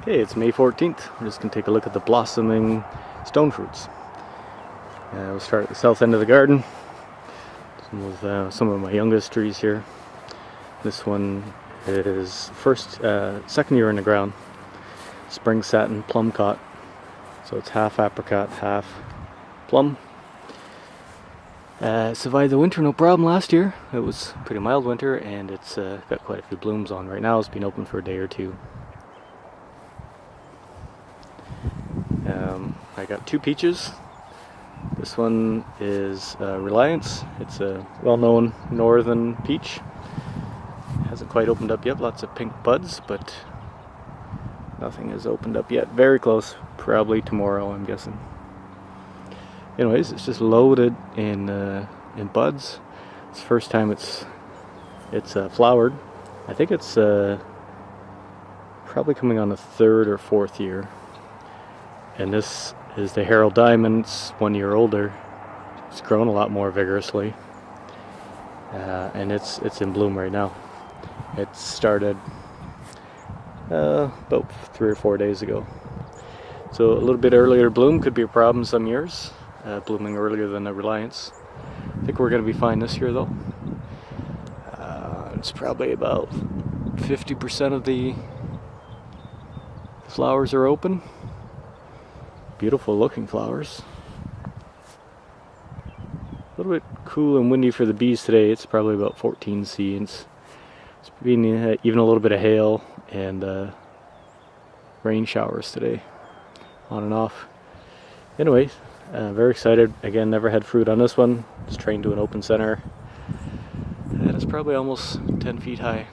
Hey, it's May 14th. We're just going to take a look at the blossoming stone fruits. We'll start at the south end of the garden. Some of my youngest trees here. This one is second year in the ground. Spring satin plum cot. So it's half apricot, half plum. Survived the winter no problem last year. It was a pretty mild winter and it's got quite a few blooms on right now. It's been open for a day or two. I got two peaches. This one is Reliance. It's a well-known northern peach. Hasn't quite opened up yet. Lots of pink buds, but nothing has opened up yet. Very close. Probably tomorrow, I'm guessing. Anyways, it's just loaded in buds. It's the first time it's flowered. I think it's probably coming on the third or fourth year. And this is the Herald Diamond. It's 1 year older. It's grown a lot more vigorously, and it's in bloom right now. It started about 3 or 4 days ago. So a little bit earlier bloom could be a problem some years, blooming earlier than the Reliance. I think we're going to be fine this year though. It's probably about 50% of the flowers are open. Beautiful looking flowers. A little bit cool and windy for the bees today. It's probably about 14 C. It's been even a little bit of hail and rain showers today, on and off. Anyways, very excited. Again, never had fruit on this one. It's trained to an open center. And it's probably almost 10 feet high.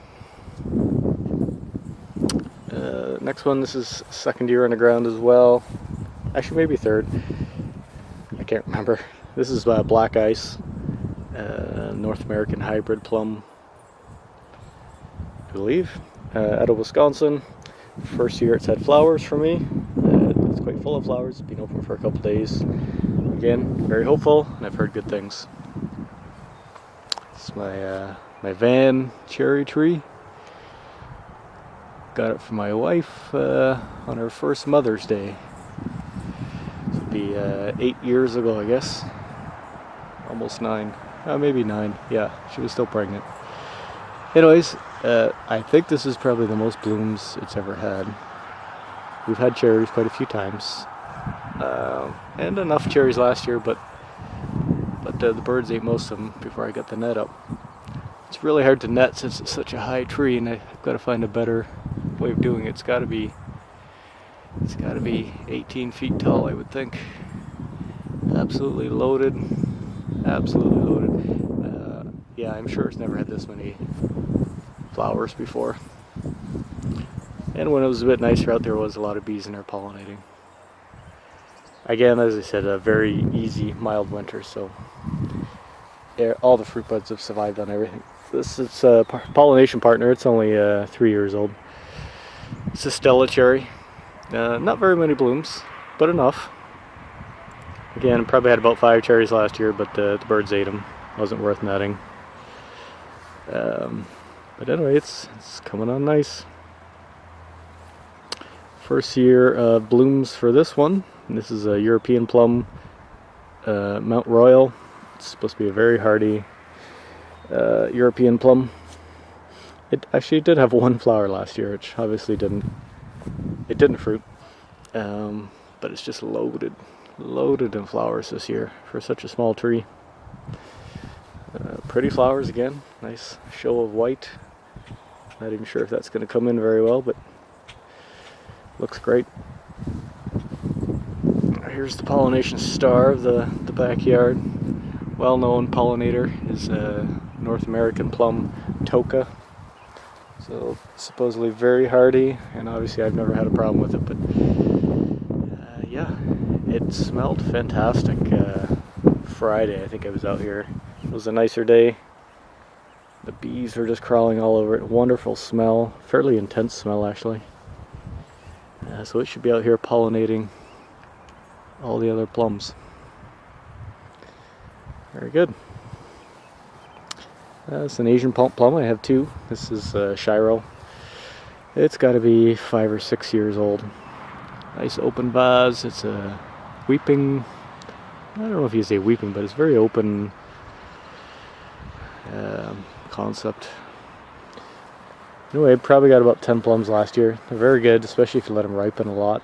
Next one, this is second year on the ground as well. Actually, maybe third. I can't remember. This is Black Ice, North American hybrid plum, I believe, out of Wisconsin. First year it's had flowers for me. It's quite full of flowers. It's been open for a couple days. Again, very hopeful, and I've heard good things. It's my Van cherry tree. Got it for my wife on her first Mother's Day. 8 years ago, I guess. Almost 9. Maybe 9. Yeah, she was still pregnant. Anyways, I think this is probably the most blooms it's ever had. We've had cherries quite a few times. And enough cherries last year, but the birds ate most of them before I got the net up. It's really hard to net since it's such a high tree, and I've got to find a better way of doing it. It's got to be 18 feet tall, I would think. Absolutely loaded. Absolutely loaded. Yeah, I'm sure it's never had this many flowers before. And when it was a bit nicer out, there was a lot of bees in there pollinating. Again, as I said, a very easy, mild winter, so all the fruit buds have survived on everything. This is a pollination partner. It's only 3 years old. It's a Stella cherry. Not very many blooms, but enough. Again, probably had about 5 cherries last year, but the birds ate them. Wasn't worth netting. But anyway, it's coming on nice. First year of blooms for this one. This is a European plum, Mount Royal. It's supposed to be a very hardy European plum. It actually did have one flower last year, which obviously didn't fruit, but it's just loaded in flowers this year for such a small tree. Pretty flowers again, nice show of white. Not even sure if that's going to come in very well, but looks great. Here's the pollination star of the backyard. Well-known pollinator is North American plum, Toka. So supposedly very hardy, and obviously I've never had a problem with it, but yeah, it smelled fantastic. Friday, I think I was out here. It was a nicer day. The bees were just crawling all over it. Wonderful smell, fairly intense smell actually. So it should be out here pollinating all the other plums. Very good. It's an Asian plum. I have two. This is Shiro. It's got to be 5 or 6 years old. Nice open vase. It's a weeping, I don't know if you say weeping, but it's very open concept. Anyway, probably got about 10 plums last year. They're very good, especially if you let them ripen a lot.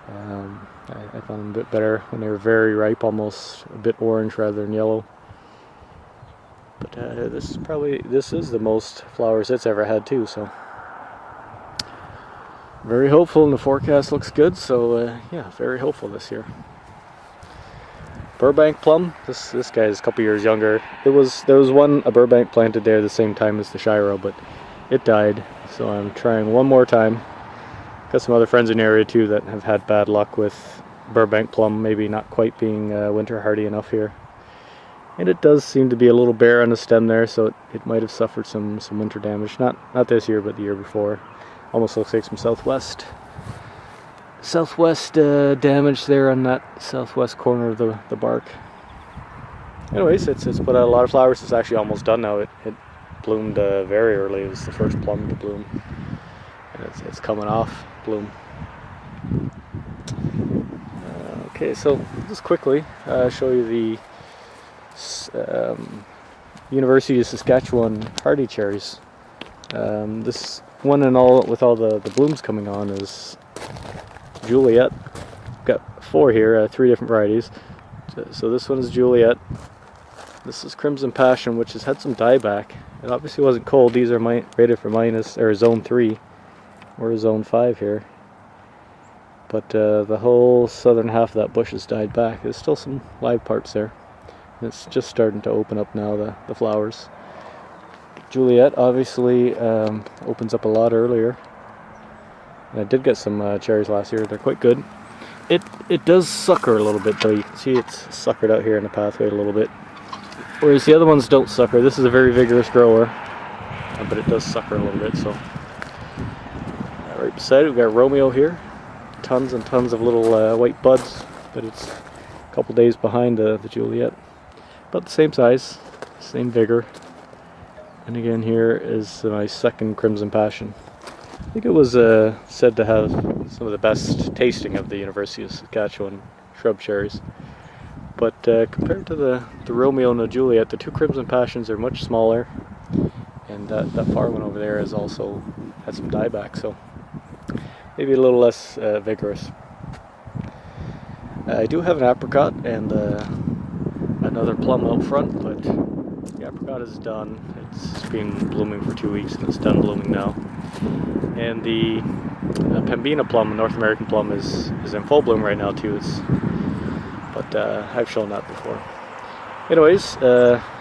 I found them a bit better when they were very ripe, almost a bit orange rather than yellow. But this is the most flowers it's ever had too, so very hopeful, and the forecast looks good, so yeah, very hopeful this year. Burbank plum, this guy is a couple years younger. There was a Burbank planted there the same time as the Shiro, but it died, so I'm trying one more time. Got some other friends in the area too that have had bad luck with Burbank plum, maybe not quite being winter hardy enough here. And it does seem to be a little bare on the stem there, so it might have suffered some winter damage. Not this year, but the year before. Almost looks like some southwest damage there on that southwest corner of the bark. Anyways, it's put out a lot of flowers. It's actually almost done now. It bloomed very early. It was the first plum to bloom, and it's coming off bloom. Okay, so just quickly show you the University of Saskatchewan hardy cherries. This one and all, with all the blooms coming on, is Juliet. Got 4 here, 3 different varieties. So this one is Juliet. This is Crimson Passion, which has had some dieback. It obviously wasn't cold. These are rated for zone 3. We're zone 5 here. But the whole southern half of that bush has died back. There's still some live parts there. And it's just starting to open up now, the flowers. Juliet obviously opens up a lot earlier. And I did get some cherries last year. They're quite good. It does sucker a little bit though. You can see it's suckered out here in the pathway a little bit. Whereas the other ones don't sucker. This is a very vigorous grower, but it does sucker a little bit. So right beside it, we've got Romeo here. Tons and tons of little white buds, but it's a couple days behind the Juliet. About the same size, same vigor. And again, here is my second Crimson Passion. I think it was said to have some of the best tasting of the University of Saskatchewan shrub cherries. But compared to the Romeo and the Juliet, the 2 Crimson Passions are much smaller. And that far one over there has also had some dieback, so maybe a little less vigorous. I do have an apricot and another plum out front, but the apricot is done. It's been blooming for 2 weeks and it's done blooming now. And the Pembina plum, a North American plum, is in full bloom right now too. But I've shown that before. Anyways,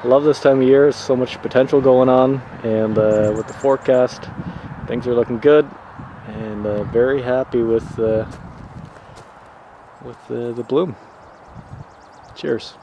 love this time of year. There's so much potential going on, and with the forecast, things are looking good, and very happy with the bloom. Cheers.